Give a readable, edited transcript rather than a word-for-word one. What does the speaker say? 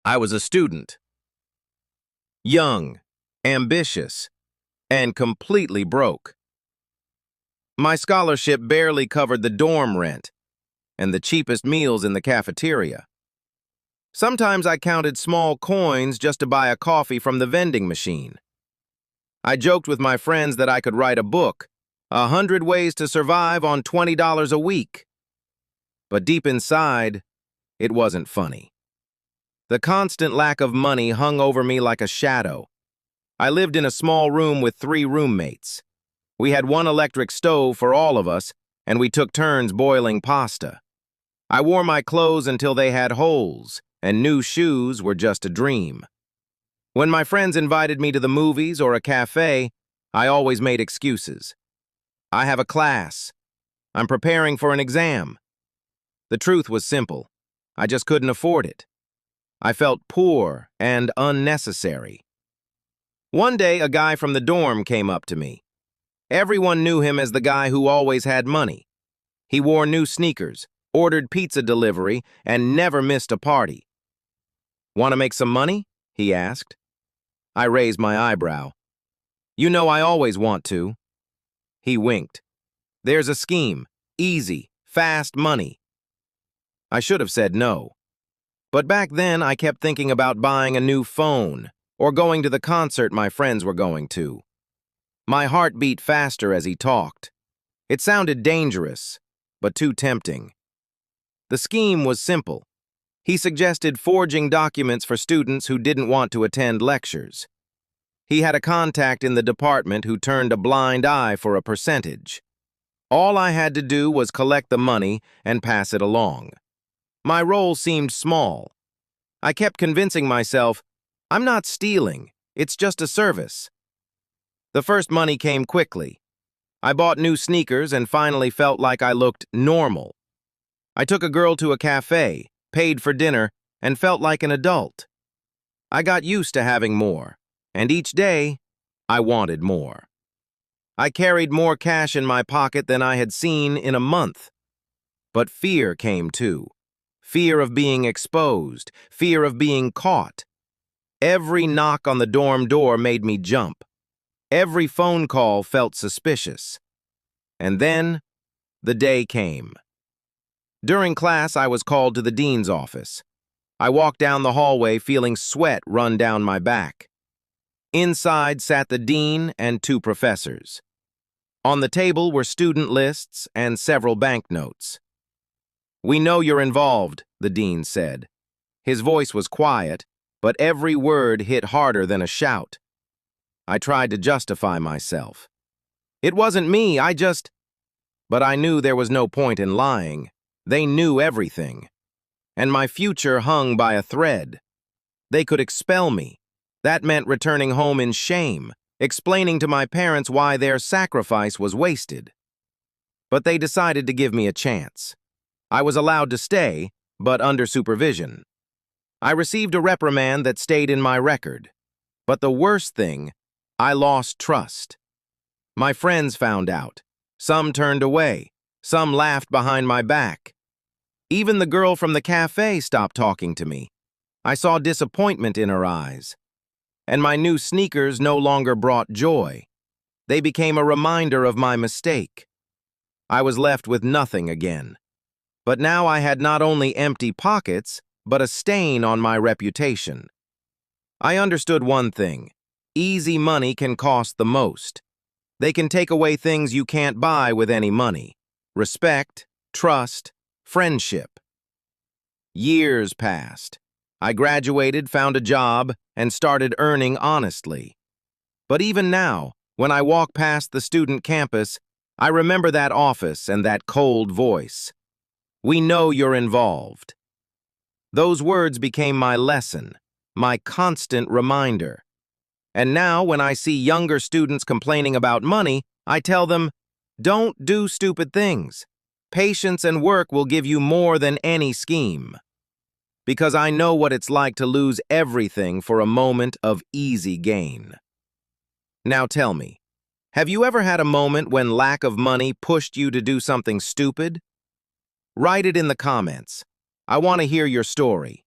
I was a student, young, ambitious, and completely broke. My scholarship barely covered the dorm rent and the cheapest meals in the cafeteria. Sometimes I counted small coins just to buy a coffee from the vending machine. I joked with my friends that I could write a book, 100 Ways to Survive on $20 a week. But deep inside, it wasn't funny. The constant lack of money hung over me like a shadow. I lived in a small room with 3 roommates. We had one electric stove for all of us, and we took turns boiling pasta. I wore my clothes until they had holes, and new shoes were just a dream. When my friends invited me to the movies or a cafe, I always made excuses. I have a class. I'm preparing for an exam. The truth was simple. I just couldn't afford it. I felt poor and unnecessary. One day, a guy from the dorm came up to me. Everyone knew him as the guy who always had money. He wore new sneakers, ordered pizza delivery, and never missed a party. "Want to make some money?" he asked. I raised my eyebrow. "You know I always want to." He winked. "There's a scheme. Easy, fast money." I should have said no. But back then, I kept thinking about buying a new phone or going to the concert my friends were going to. My heart beat faster as he talked. It sounded dangerous, but too tempting. The scheme was simple. He suggested forging documents for students who didn't want to attend lectures. He had a contact in the department who turned a blind eye for a percentage. All I had to do was collect the money and pass it along. My role seemed small. I kept convincing myself, I'm not stealing, it's just a service. The first money came quickly. I bought new sneakers and finally felt like I looked normal. I took a girl to a cafe, paid for dinner, and felt like an adult. I got used to having more, and each day, I wanted more. I carried more cash in my pocket than I had seen in a month. But fear came too. Fear of being exposed, fear of being caught. Every knock on the dorm door made me jump. Every phone call felt suspicious. And then, the day came. During class, I was called to the dean's office. I walked down the hallway feeling sweat run down my back. Inside sat the dean and 2 professors. On the table were student lists and several banknotes. "We know you're involved," the dean said. His voice was quiet, but every word hit harder than a shout. I tried to justify myself. "It wasn't me, But I knew there was no point in lying. They knew everything. And my future hung by a thread. They could expel me. That meant returning home in shame, explaining to my parents why their sacrifice was wasted. But they decided to give me a chance. I was allowed to stay, but under supervision. I received a reprimand that stayed in my record. But the worst thing, I lost trust. My friends found out. Some turned away. Some laughed behind my back. Even the girl from the cafe stopped talking to me. I saw disappointment in her eyes. And my new sneakers no longer brought joy. They became a reminder of my mistake. I was left with nothing again. But now I had not only empty pockets, but a stain on my reputation. I understood one thing. Easy money can cost the most. They can take away things you can't buy with any money. Respect, trust, friendship. Years passed. I graduated, found a job, and started earning honestly. But even now, when I walk past the student campus, I remember that office and that cold voice. "We know you're involved." Those words became my lesson, my constant reminder. And now, when I see younger students complaining about money, I tell them, don't do stupid things. Patience and work will give you more than any scheme. Because I know what it's like to lose everything for a moment of easy gain. Now tell me, have you ever had a moment when lack of money pushed you to do something stupid? Write it in the comments. I want to hear your story.